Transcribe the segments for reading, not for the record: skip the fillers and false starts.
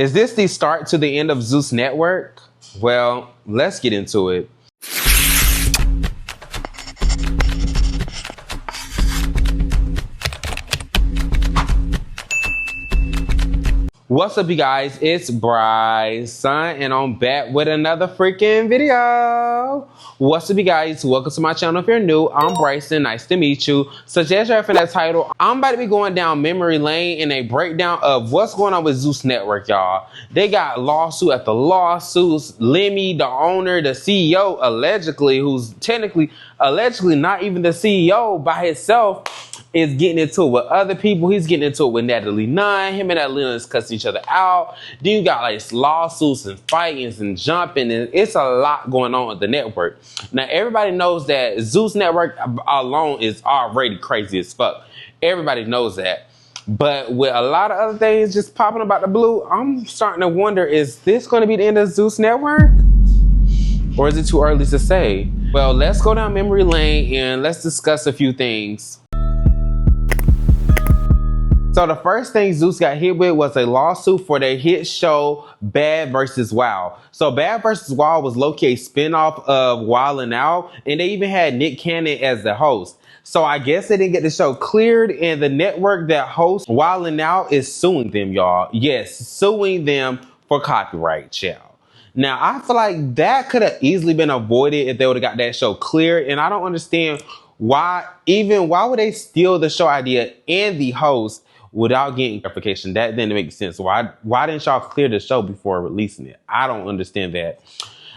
Is this the start to the end of Zeus Network? Well, let's get into it. What's up, you guys? It's Bry's son, and I'm back with another freaking video. What's up, you guys? Welcome to my channel. If you're new, I'm Bryson. Nice to meet you. So, as you read from that title, I'm about to be going down memory lane in a breakdown of what's going on with Zeus Network, y'all. They got lawsuit after lawsuits. Lemmy, the owner, the CEO, allegedly, who's technically, allegedly not even the CEO by himself, is getting into it with other people. He's getting into it with Natalie Nunn. Him and Natalie Nunn is cussing each other out. Then you got like lawsuits and fightings and jumping, and it's a lot going on with the network. Now everybody knows that Zeus Network alone is already crazy as fuck. Everybody knows that. But with a lot of other things just popping about the blue, I'm starting to wonder, is this going to be the end of Zeus Network? Or is it too early to say? Well, let's go down memory lane and let's discuss a few things. So the first thing Zeus got hit with was a lawsuit for their hit show Bad vs. Wild. So Bad vs. Wild was low-key a spinoff of Wild 'N Out, and they even had Nick Cannon as the host. So I guess they didn't get the show cleared, and the network that hosts Wild 'N Out is suing them, y'all. Yes, suing them for copyright, y'all. Now, I feel like that could have easily been avoided if they would have got that show cleared, and I don't understand why would they steal the show idea and the host without getting clarification? That didn't make sense. Why didn't y'all clear the show before releasing it? I don't understand that.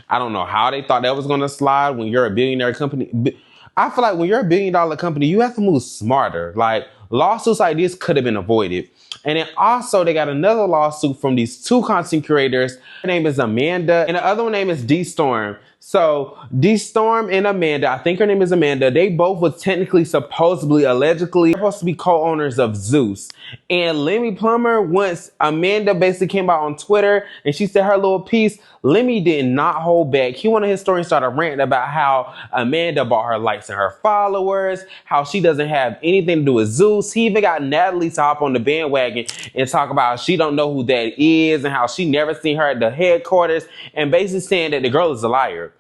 I don't know how they thought that was going to slide when you're a billionaire company. I feel like when you're a $1 billion company, you have to move smarter. Like, lawsuits like this could have been avoided. And then also they got another lawsuit from these two content creators. Her name is Amanda and the other one name is D Storm. So D Storm and Amanda, I think her name is Amanda, they both were technically, supposedly, allegedly supposed to be co-owners of Zeus. And Lemmy Plummer, once Amanda basically came out on Twitter and she said her little piece, Lemmy did not hold back. He, one of his stories, started ranting about how Amanda bought her likes and her followers, how she doesn't have anything to do with Zeus. He even got Natalie to hop on the bandwagon and talk about how she don't know who that is and how she never seen her at the headquarters, and basically saying that the girl is a liar.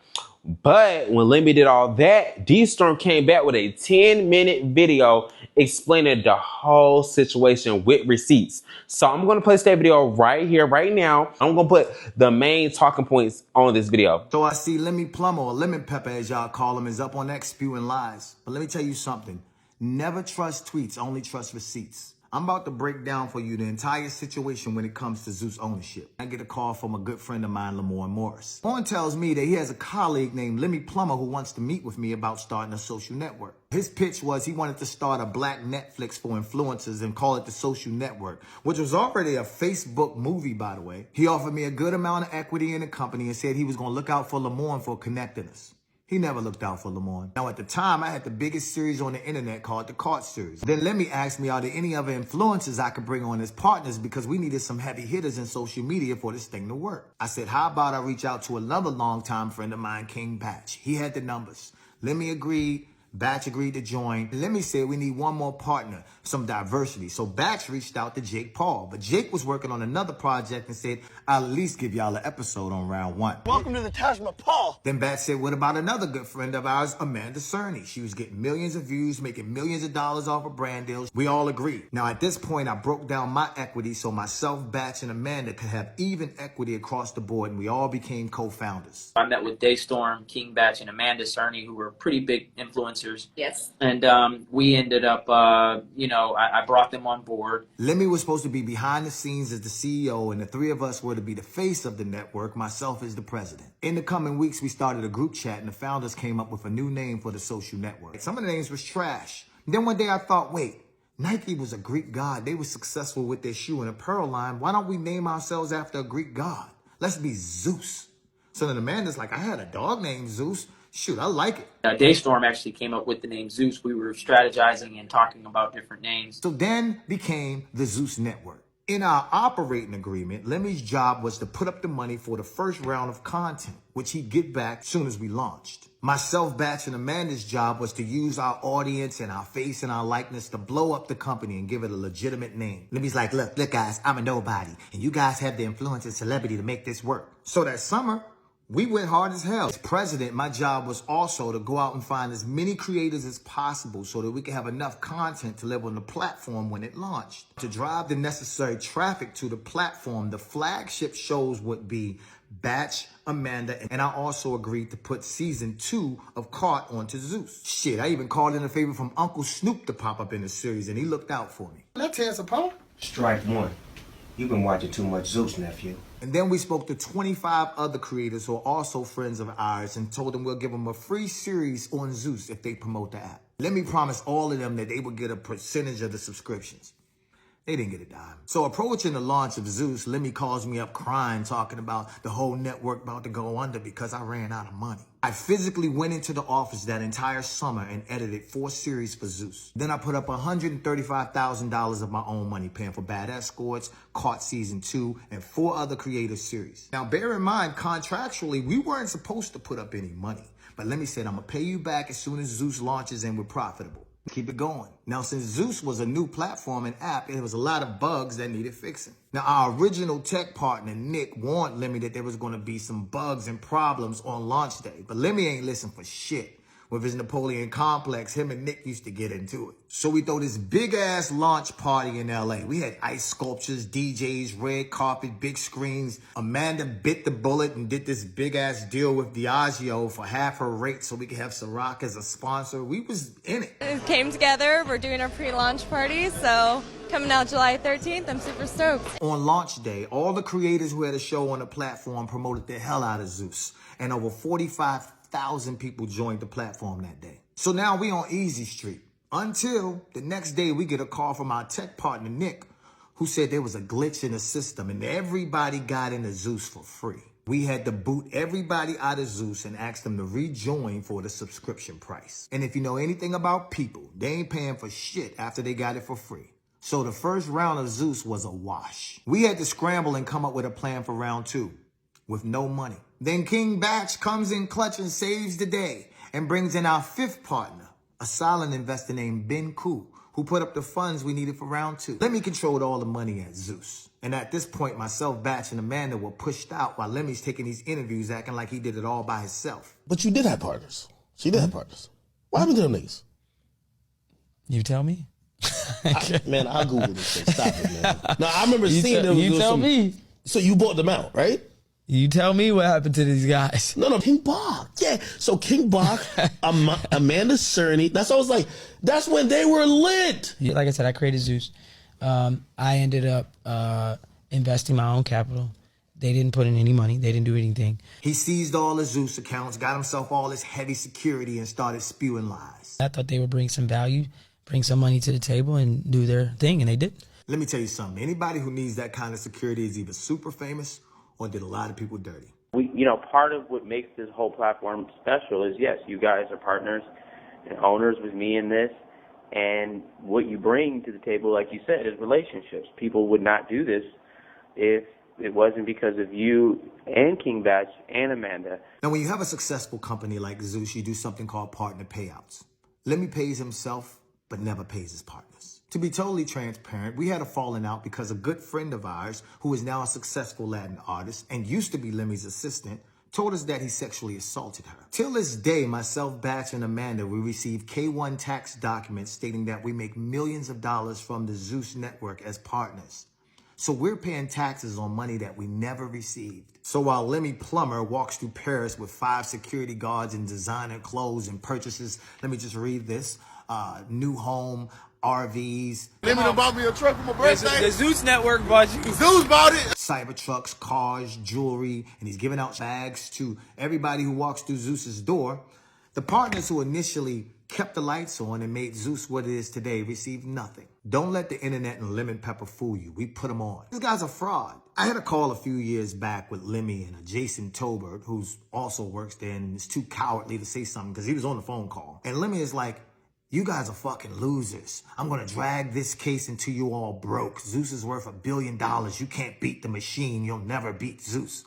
But when Lemmy did all that, D-Storm came back with a 10-minute video explaining the whole situation with receipts. So I'm going to place that video right here, right now. I'm going to put the main talking points on this video. So I see Lemmy Plummer, or Lemon Pepper as y'all call him, is up on X spewing lies. But let me tell you something. Never trust tweets, only trust receipts. I'm about to break down for you the entire situation when it comes to Zeus ownership. I get a call from a good friend of mine, Lamorne Morris. Lamorne tells me that he has a colleague named Lemmy Plummer who wants to meet with me about starting a social network. His pitch was he wanted to start a black Netflix for influencers and call it the Social Network, which was already a Facebook movie, by the way. He offered me a good amount of equity in the company and said he was going to look out for Lamorne for connecting us. He never looked out for Lamorne. Now, at the time, I had the biggest series on the internet called the Cart Series. Then Lemmy asked me, are there any other influencers I could bring on as partners, because we needed some heavy hitters in social media for this thing to work. I said, how about I reach out to another longtime friend of mine, King Batch. He had the numbers. Lemmy agreed. Batch agreed to join. Lemmy said we need one more partner, some diversity. So Batch reached out to Jake Paul, but Jake was working on another project and said, I'll at least give y'all an episode on round one. Welcome to the Taj Mahal. Then Batch said, what about another good friend of ours, Amanda Cerny? She was getting millions of views, making millions of dollars off of brand deals. We all agreed. Now at this point, I broke down my equity so myself, Batch, and Amanda could have even equity across the board, and we all became co-founders. I met with Daystorm, King Batch, and Amanda Cerny, who were pretty big influencers. Yes. And we ended up, I brought them on board. Lemmy was supposed to be behind the scenes as the CEO, and the three of us were to be the face of the network, myself as the president. In the coming weeks, we started a group chat, and the founders came up with a new name for the social network. Some of the names was trash. Then one day I thought, wait, Nike was a Greek god. They were successful with their shoe and apparel line. Why don't we name ourselves after a Greek god? Let's be Zeus. So then Amanda's like, I had a dog named Zeus. Shoot, I like it. Daystorm actually came up with the name Zeus. We were strategizing and talking about different names. So then became the Zeus Network. In our operating agreement, Lemmy's job was to put up the money for the first round of content, which he'd get back as soon as we launched. Myself, Batch, and Amanda's job was to use our audience and our face and our likeness to blow up the company and give it a legitimate name. Lemmy's like, look guys, I'm a nobody, and you guys have the influence and celebrity to make this work. So that summer, we went hard as hell. As president, my job was also to go out and find as many creators as possible so that we could have enough content to live on the platform when it launched. To drive the necessary traffic to the platform, the flagship shows would be Batch, Amanda, and I also agreed to put season 2 of Caught onto Zeus. Shit, I even called in a favor from Uncle Snoop to pop up in the series, and he looked out for me. Let's tear us apart. Strike one. You've been watching too much Zeus, nephew. And then we spoke to 25 other creators who are also friends of ours and told them we'll give them a free series on Zeus if they promote the app. Let me promise all of them that they would get a percentage of the subscriptions. They didn't get a dime. So approaching the launch of Zeus, Lemmy calls me up crying, talking about the whole network about to go under because I ran out of money. I physically went into the office that entire summer and edited 4 series for Zeus. Then I put up $135,000 of my own money, paying for Bad Escorts, Caught Season 2, and 4 other creative series. Now, bear in mind, contractually, we weren't supposed to put up any money. But Lemmy said, I'm gonna pay you back as soon as Zeus launches and we're profitable. Keep it going. Now, since Zeus was a new platform and app, there was a lot of bugs that needed fixing. Now, our original tech partner, Nick, warned Lemmy that there was going to be some bugs and problems on launch day. But Lemmy ain't listen for shit. With his Napoleon complex, him and Nick used to get into it. So we throw this big-ass launch party in LA. We had ice sculptures, DJs, red carpet, big screens. Amanda bit the bullet and did this big-ass deal with Diageo for half her rate so we could have Ciroc as a sponsor. We was in it. It came together. We're doing our pre-launch party, so coming out July 13th, I'm super stoked. On launch day, all the creators who had a show on the platform promoted the hell out of Zeus. And over 45,000 people joined the platform that day. So now we on Easy Street. Until the next day we get a call from our tech partner, Nick, who said there was a glitch in the system and everybody got into Zeus for free. We had to boot everybody out of Zeus and ask them to rejoin for the subscription price. And if you know anything about people, they ain't paying for shit after they got it for free. So the first round of Zeus was a wash. We had to scramble and come up with a plan for round 2 with no money. Then King Batch comes in clutch and saves the day and brings in our 5th partner, a silent investor named Ben Koo, who put up the funds we needed for round 2. Lemmy controlled all the money at Zeus. And at this point, myself, Batch, and Amanda were pushed out while Lemmy's taking these interviews acting like he did it all by himself. But you did have partners. She did have partners. What happened to them niggas? You tell me. Man, I'll Google this shit. Stop it, man. No, I remember seeing them. You tell me. So you bought them out, right? You tell me what happened to these guys. No, King Bach. Yeah. So King Bach, Amanda Cerny. That's what I was like. That's when they were lit. Yeah, like I said, I created Zeus. I ended up investing my own capital. They didn't put in any money. They didn't do anything. He seized all the Zeus accounts, got himself all this heavy security, and started spewing lies. I thought they would bring some value, bring some money to the table, and do their thing, and they did. Let me tell you something. Anybody who needs that kind of security is either super famous or did a lot of people dirty. Part of what makes this whole platform special is, yes, you guys are partners and owners with me in this. And what you bring to the table, like you said, is relationships. People would not do this if it wasn't because of you and King Batch and Amanda. Now, when you have a successful company like Zeus, you do something called partner payouts. Lemmy pays himself, but never pays his partners. To be totally transparent, we had a falling out because a good friend of ours, who is now a successful Latin artist and used to be Lemmy's assistant, told us that he sexually assaulted her. Till this day, myself, Batch, and Amanda, we received K-1 tax documents stating that we make millions of dollars from the Zeus Network as partners. So we're paying taxes on money that we never received. So while Lemmy Plumber walks through Paris with 5 security guards and designer clothes and purchases, let me just read this, new home, RVs. Lemmy done bought me a truck for my birthday. The Zeus Network bought you. Zeus bought it. Cybertrucks, cars, jewelry, and he's giving out bags to everybody who walks through Zeus's door. The partners who initially kept the lights on and made Zeus what it is today received nothing. Don't let the internet and lemon pepper fool you. We put them on. This guy's a fraud. I had a call a few years back with Lemmy and a Jason Tobert, who's also works there and is too cowardly to say something because he was on the phone call. And Lemmy is like, You guys are fucking losers. I'm gonna drag this case until you all broke. Zeus is worth $1 billion. You can't beat the machine. You'll never beat Zeus.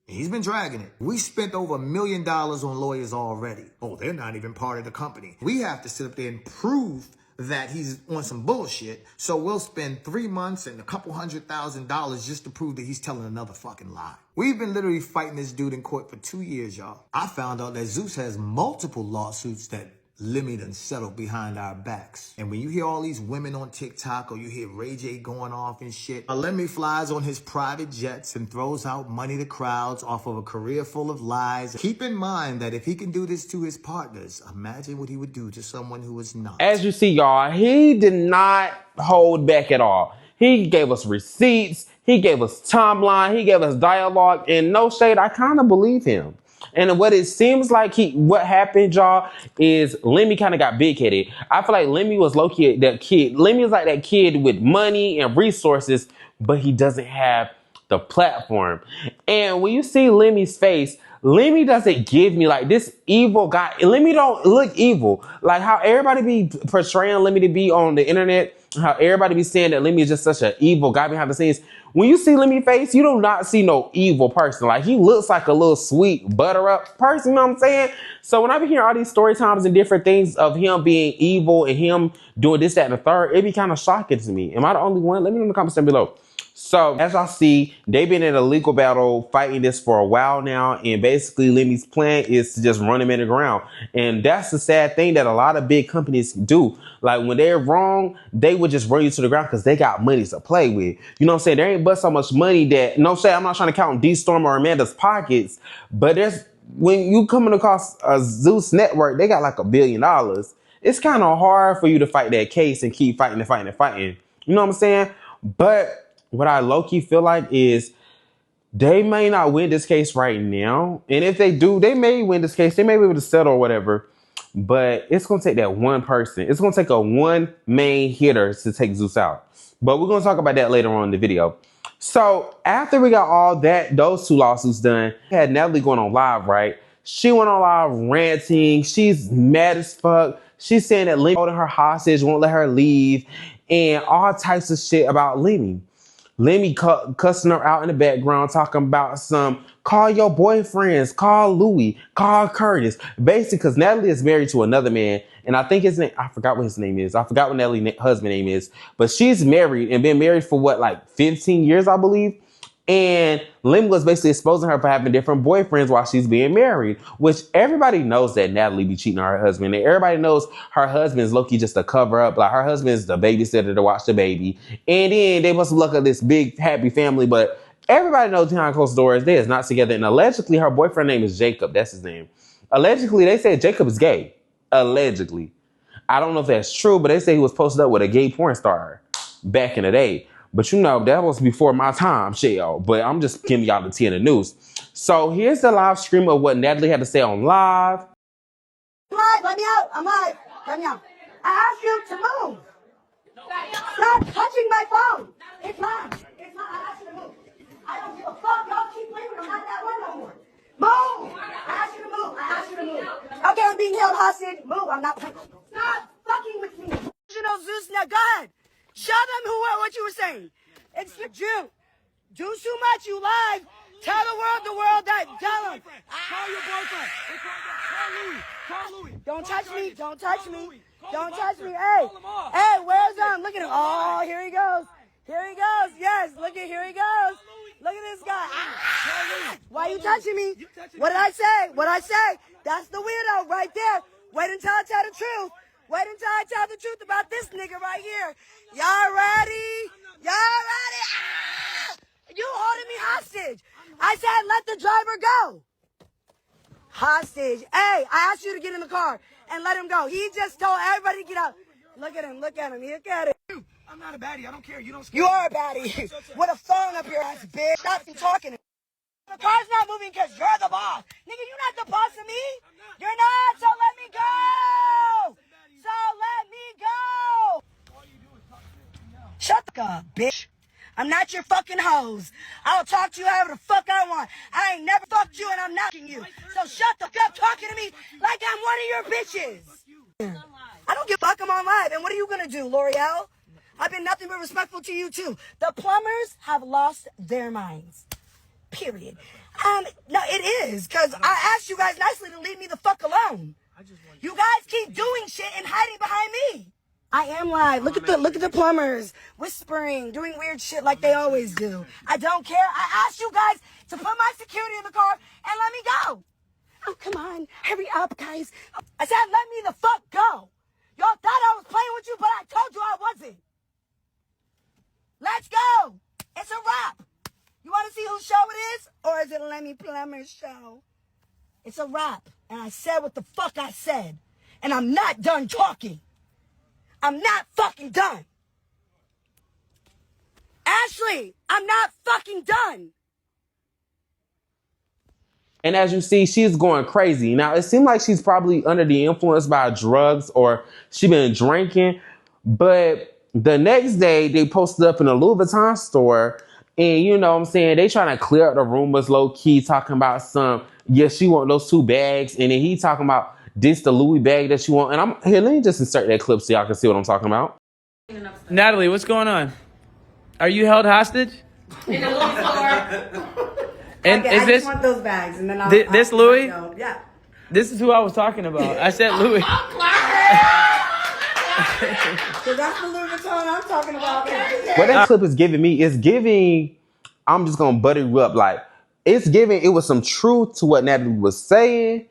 He's been dragging it. We spent over $1 million on lawyers already. Oh, they're not even part of the company. We have to sit up there and prove that he's on some bullshit. So we'll spend 3 months and a couple $100,000 just to prove that he's telling another fucking lie. We've been literally fighting this dude in court for 2 years, y'all. I found out that Zeus has multiple lawsuits that Lemmy done settled behind our backs. And when you hear all these women on TikTok or you hear Ray J going off and shit, Lemmy flies on his private jets and throws out money to crowds off of a career full of lies. Keep in mind that if he can do this to his partners, imagine what he would do to someone who is not. As you see, y'all, he did not hold back at all. He gave us receipts. He gave us timeline. He gave us dialogue. And no shade, I kind of believe him. And what it seems like what happened, y'all, is Lemmy kind of got big-headed. I feel like Lemmy was low-key that kid. Lemmy is like that kid with money and resources, but he doesn't have the platform. And when you see Lemmy's face, Lemmy doesn't give me like this evil guy. Lemmy don't look evil. Like how everybody be portraying Lemmy to be on the internet, how everybody be saying that Lemmy is just such an evil guy behind the scenes. When you see Lemmy's face, you do not see no evil person. Like he looks like a little sweet butter up person, you know what I'm saying? So when I be hearing all these story times and different things of him being evil and him doing this, that, and the third, it be kind of shocking to me. Am I the only one? Let me know in the comments down below. So as y'all see, they've been in a legal battle fighting this for a while now. And basically Lemmy's plan is to just run him in the ground. And that's the sad thing that a lot of big companies do. Like when they're wrong, they would just run you to the ground because they got money to play with. You know what I'm saying? There ain't but so much money that, no say, I'm not trying to count D-Storm or Amanda's pockets, but when you coming across a Zeus Network, they got like $1 billion. It's kind of hard for you to fight that case and keep fighting and fighting and fighting. You know what I'm saying? But what I low-key feel like is they may not win this case right now. And if they do, they may win this case. They may be able to settle or whatever. But it's going to take that one person. It's going to take a one main hitter to take Zeus out. But we're going to talk about that later on in the video. So after we got all those 2 lawsuits done, we had Natalie going on live, right? She went on live ranting. She's mad as fuck. She's saying that Lemmy holding her hostage, won't let her leave, and all types of shit about Lemmy. Lemmy cussing her out in the background, talking about call your boyfriends, call Louis, call Curtis. Basically, because Natalie is married to another man, and I think his name, I forgot what his name is. I forgot what Natalie's husband's name is, but she's married and been married for what, like 15 years, I believe. And Lemmy was basically exposing her for having different boyfriends while she's being married, which everybody knows that Natalie be cheating on her husband. And everybody knows her husband is low-key just a cover up. Like her husband is the babysitter to watch the baby. And then they must look at this big happy family, but everybody knows behind closed doors they is not together. And allegedly her boyfriend name is Jacob. That's his name. Allegedly they said Jacob is gay. Allegedly. I don't know if that's true, but they say he was posted up with a gay porn star back in the day. But you know, that was before my time, shell. But I'm just giving y'all the tea and the news. So here's the live stream of what Natalie had to say on live. Live, let me out. I'm live. Let me out. I asked you to move. Stop touching my phone. It's mine. It's mine. I asked you to move. I don't give a fuck. Y'all keep leaving. I'm not that one no more. Move. I asked you to move. I asked you to move. Okay, I'm being held hostage. Move. I'm not. Stop fucking with me. You know, Zeus, now go ahead. Show them what you were saying. It's your Jew. Do too much, you live. Tell the world that. Tell them. Call your boyfriend. Call Louis. Call Louis. Don't touch me. Don't touch me. Don't touch me. Hey. Hey, where's Look at him. Oh, here he goes. Here he goes. Yes, look at here he goes. Look at this guy. Why are you touching me? What did I say? What did I say? That's the weirdo right there. Wait until I tell the truth. Wait until I tell the truth about this nigga right here. Y'all ready? Y'all ready? Ah! You holding me hostage. I said let the driver go. Hostage. Hey, I asked you to get in the car and let him go. He just told everybody to get out. Look at him. Look at him. Look at it. I'm not a baddie. I don't care. You don't. You are a baddie. With a phone up your ass, bitch. Stop talking. The car's not moving because you're the boss. Nigga, you're not the boss of me. You're not. So let me go. So let me go. Shut the fuck up, bitch. I'm not your fucking hose. I'll talk to you however the fuck I want. I ain't never fucked you and I'm not you. So shut the fuck up talking to me like I'm one of your bitches. I don't give a fuck. I'm on live. And what are you going to do, L'Oreal? I've been nothing but respectful to you, too. The plumbers have lost their minds. Period. No, it is. Because I asked you guys nicely to leave me the fuck alone. You guys keep doing shit and hiding behind me. I am live. Look at the plumbers whispering, doing weird shit like they always do. I don't care. I asked you guys to put my security in the car and let me go. Oh, come on. Hurry up, guys. I said let me the fuck go. Y'all thought I was playing with you, but I told you I wasn't. Let's go. It's a wrap. You want to see whose show it is? Or is it Lemmy Plummer's show? It's a wrap. And I said what the fuck I said. And I'm not done talking. I'm not fucking done. Ashley, I'm not fucking done. And as you see, she's going crazy. Now, it seemed like she's probably under the influence by drugs or she been drinking. But the next day, they posted up in a Louis Vuitton store. And you know what I'm saying? They trying to clear up the rumors low-key, talking about she want those 2 bags. And then he talking about this the Louis bag that you want. And let me just insert that clip so y'all can see what I'm talking about. Natalie, what's going on? Are you held hostage? In a Louis store. And okay, is I this just want those bags, and then this Louis? Yeah. This is who I was talking about. I said Louis. So that's the Louis Vuitton I'm talking about. What that clip is giving me is giving, I'm just going to butter you up. Like, it's giving, it was some truth to what Natalie was saying,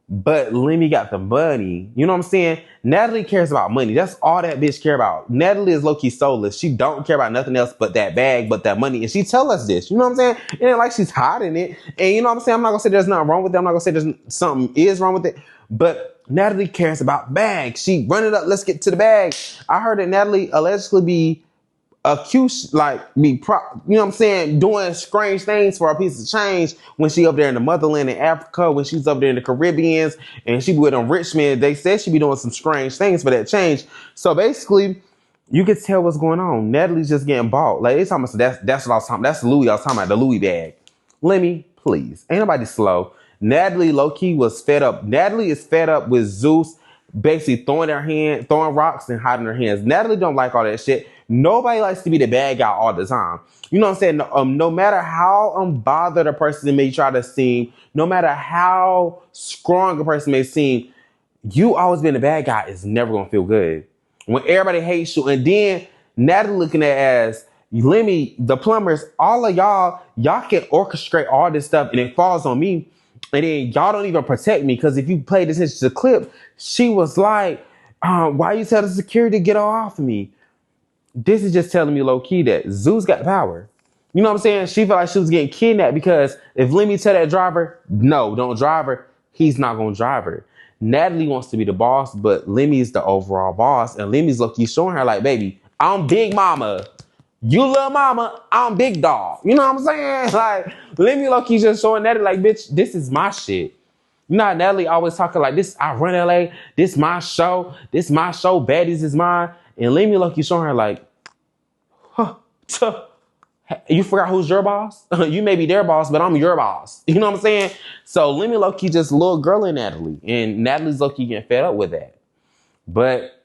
but Lemmy got the money. You know what I'm saying? Natalie cares about money. That's all that bitch care about. Natalie is low-key soulless. She don't care about nothing else but that bag, but that money. And she tell us this. You know what I'm saying? It ain't like she's hiding it. And you know what I'm saying? I'm not going to say there's nothing wrong with it. I'm not going to say there's something is wrong with it. But Natalie cares about bags. She run it up. Let's get to the bag. I heard that Natalie allegedly be accused, you know what I'm saying, doing strange things for a piece of change when she up there in the motherland in Africa, when she's up there in the Caribbeans, and she be with them rich men. They said she be doing some strange things for that change. So basically, you can tell what's going on. Natalie's just getting bought. Like, it's almost, that's what I was talking about. That's Louis I was talking about, the Louis bag. Lemmy, please. Ain't nobody slow. Natalie low-key was fed up. Natalie is fed up with Zeus basically throwing rocks and hiding her hands. Natalie don't like all that shit. Nobody likes to be the bad guy all the time. You know what I'm saying? No matter how unbothered a person may try to seem, no matter how strong a person may seem, you always being the bad guy is never going to feel good. When everybody hates you, and then Natalie looking at as Lemmy, the plumbers, all of y'all can orchestrate all this stuff and it falls on me. And then y'all don't even protect me, because if you play this into the clip, she was like, why you tell the security to get off of me? This is just telling me low-key that Zeus got the power. You know what I'm saying? She felt like she was getting kidnapped, because if Lemmy tell that driver, no, don't drive her, he's not going to drive her. Natalie wants to be the boss, but Lemmy's the overall boss. And Lemmy's low-key showing her like, baby, I'm big mama. You little mama, I'm big dog. You know what I'm saying? Like, Lemmy low-key just showing Natalie like, bitch, this is my shit. You know how Natalie always talking like this, I run LA, this my show, baddies is mine. And Lemmy low-key showing her like, you forgot who's your boss? You may be their boss, but I'm your boss. You know what I'm saying? So Lemmy low-key just little girl in Natalie. And Natalie's low-key getting fed up with that. But,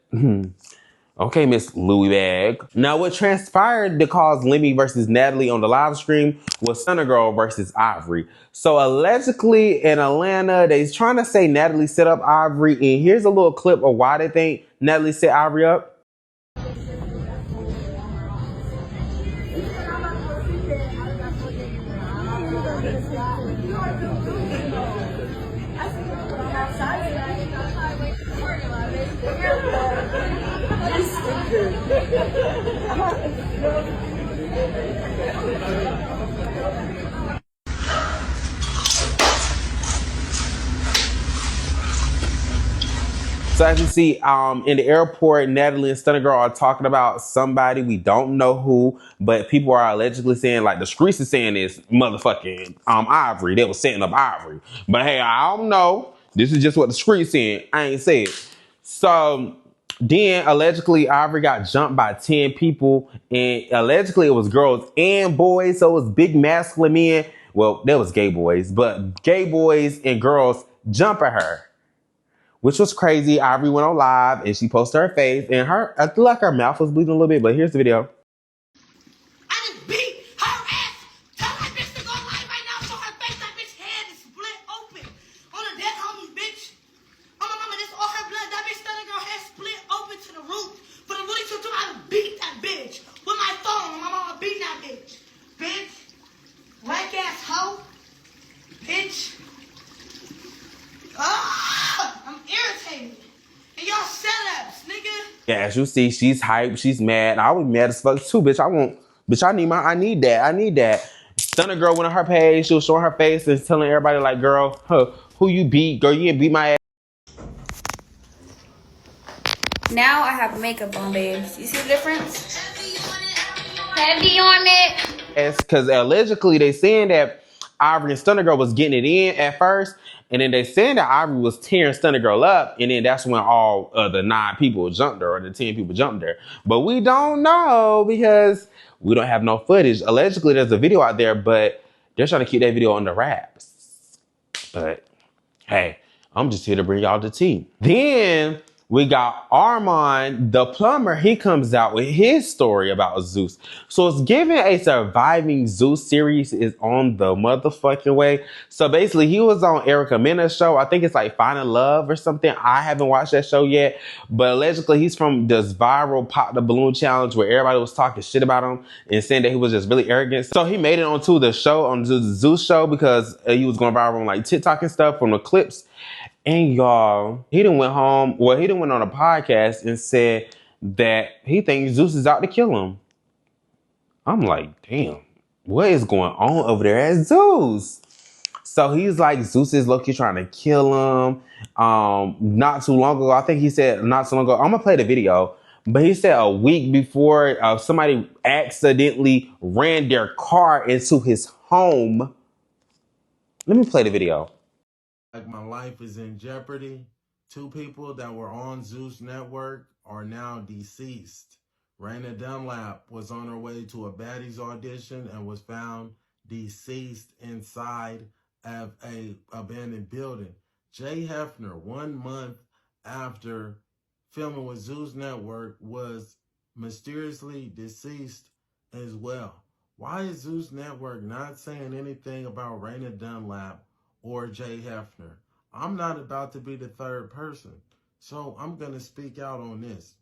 okay, Miss Louis Bag. Now, what transpired to cause Lemmy versus Natalie on the live stream was Stunna Girl versus Ivory. So allegedly in Atlanta, they're trying to say Natalie set up Ivory. And here's a little clip of why they think Natalie set Ivory up. So as you see, in the airport, Natalie and Stunna Girl are talking about somebody, we don't know who, but people are allegedly saying, like the streets is saying this motherfucking Ivory. They were setting up Ivory. But hey, I don't know. This is just what the streets saying. I ain't say it. So then allegedly Ivory got jumped by 10 people, and allegedly it was girls and boys. So it was big masculine men. Well, there was gay boys, but gay boys and girls jumping her. which was crazy. Ivory went on live and she posted her face, and I feel like her mouth was bleeding a little bit, but here's the video. I just beat her ass. Tell that bitch to go live right now. Show her face. That bitch head is split open. On a dead homie, bitch. Oh my mama, this all her blood. That bitch Stunna Girl head split open to the root. For the Looney Tunes, I beat that bitch with my phone. My mama beat that bitch. Bitch. Whack ass hoe. Bitch. Ah, I'm irritated. And y'all setups, nigga. Yeah, as you see, she's hyped, she's mad. I was mad as fuck too, bitch. I need that. Stunna Girl went on her page, she was showing her face and telling everybody like, girl, who you beat? Girl, you didn't beat my ass. Now I have makeup on, babes. You see the difference? Heavy on it. Because allegedly they saying that Ivory and Stunna Girl was getting it in at first, and then they saying that Ivory was tearing Stunna Girl up, and then that's when all the 9 people jumped her, or the 10 people jumped her. But we don't know because we don't have no footage. Allegedly there's a video out there, but they're trying to keep that video under wraps. But hey, I'm just here to bring y'all the tea. Then we got Armand, the plumber. He comes out with his story about Zeus. So it's given a surviving Zeus series is on the motherfucking way. So basically he was on Erica Mena's show. I think it's like Finding Love or something. I haven't watched that show yet, but allegedly he's from this viral Pop the Balloon challenge where everybody was talking shit about him and saying that he was just really arrogant. So he made it onto the show, on the Zeus show, because he was going viral on like TikTok and stuff from the clips. And y'all, he done went home. Well, he done went on a podcast and said that he thinks Zeus is out to kill him. I'm like, damn, what is going on over there at Zeus? So he's like, Zeus is low-key trying to kill him. Not too long ago, I think he said not too long ago, I'm gonna play the video, but he said a week before somebody accidentally ran their car into his home. Let me play the video. Like my life is in jeopardy. 2 people that were on Zeus Network are now deceased. Raina Dunlap was on her way to a baddies audition and was found deceased inside of a abandoned building. Jay Hefner, 1 month after filming with Zeus Network, was mysteriously deceased as well. Why is Zeus Network not saying anything about Raina Dunlap or Jay Hefner? I'm not about to be the 3rd person, so I'm going to speak out on this.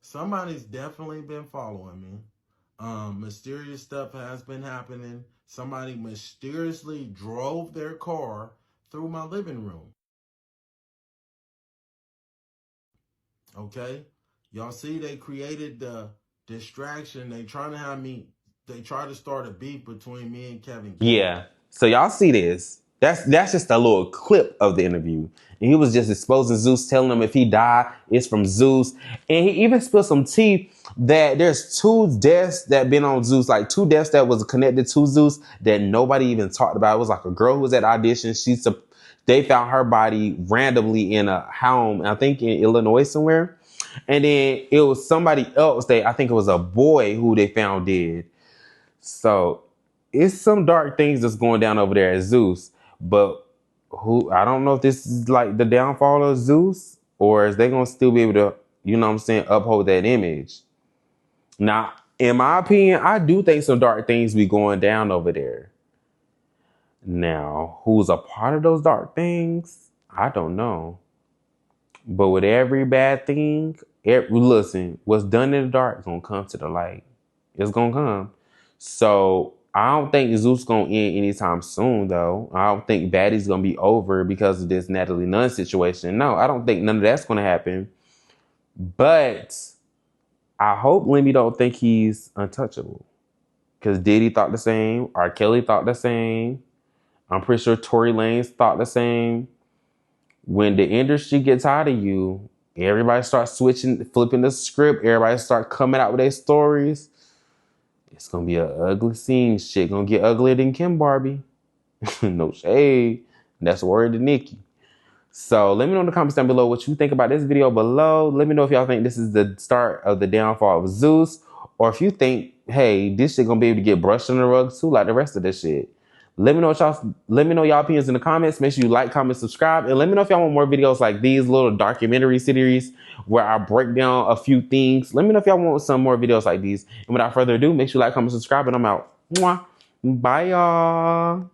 Somebody's definitely been following me. Mysterious stuff has been happening. Somebody mysteriously drove their car through my living room. Okay? Y'all see they created the distraction. They trying to start a beef between me and Kevin. Yeah. So y'all see this. That's just a little clip of the interview. And he was just exposing Zeus, telling him if he died, it's from Zeus. And he even spilled some tea that there's 2 deaths that been on Zeus, like 2 deaths that was connected to Zeus that nobody even talked about. It was like a girl who was at audition. They found her body randomly in a home, I think in Illinois somewhere. And then it was somebody else I think it was a boy who they found dead. So it's some dark things that's going down over there at Zeus. But I don't know if this is like the downfall of Zeus, or is they gonna still be able to, you know what I'm saying, uphold that image. Now, in my opinion, I do think some dark things be going down over there. Now, who's a part of those dark things? I don't know. But with every bad thing, listen, what's done in the dark is gonna come to the light. It's gonna come. So I don't think Zeus gonna end anytime soon, though. I don't think Baddie's gonna be over because of this Natalie Nunn situation. No, I don't think none of that's gonna happen. But I hope Lemmy don't think he's untouchable. Because Diddy thought the same. R. Kelly thought the same. I'm pretty sure Tory Lanez thought the same. When the industry gets tired of you, everybody starts flipping the script. Everybody start coming out with their stories. It's going to be an ugly scene. Shit going to get uglier than Kim Barbie. No shade. That's a word to Nikki. So let me know in the comments down below what you think about this video below. Let me know if y'all think this is the start of the downfall of Zeus. Or if you think, hey, this shit going to be able to get brushed under the rug too like the rest of this shit. Let me know y'all opinions in the comments. Make sure you like, comment, subscribe, and let me know if y'all want more videos like these little documentary series where I break down a few things. Let me know if y'all want some more videos like these. And without further ado, make sure you like, comment, subscribe, and I'm out. Mwah. Bye, y'all.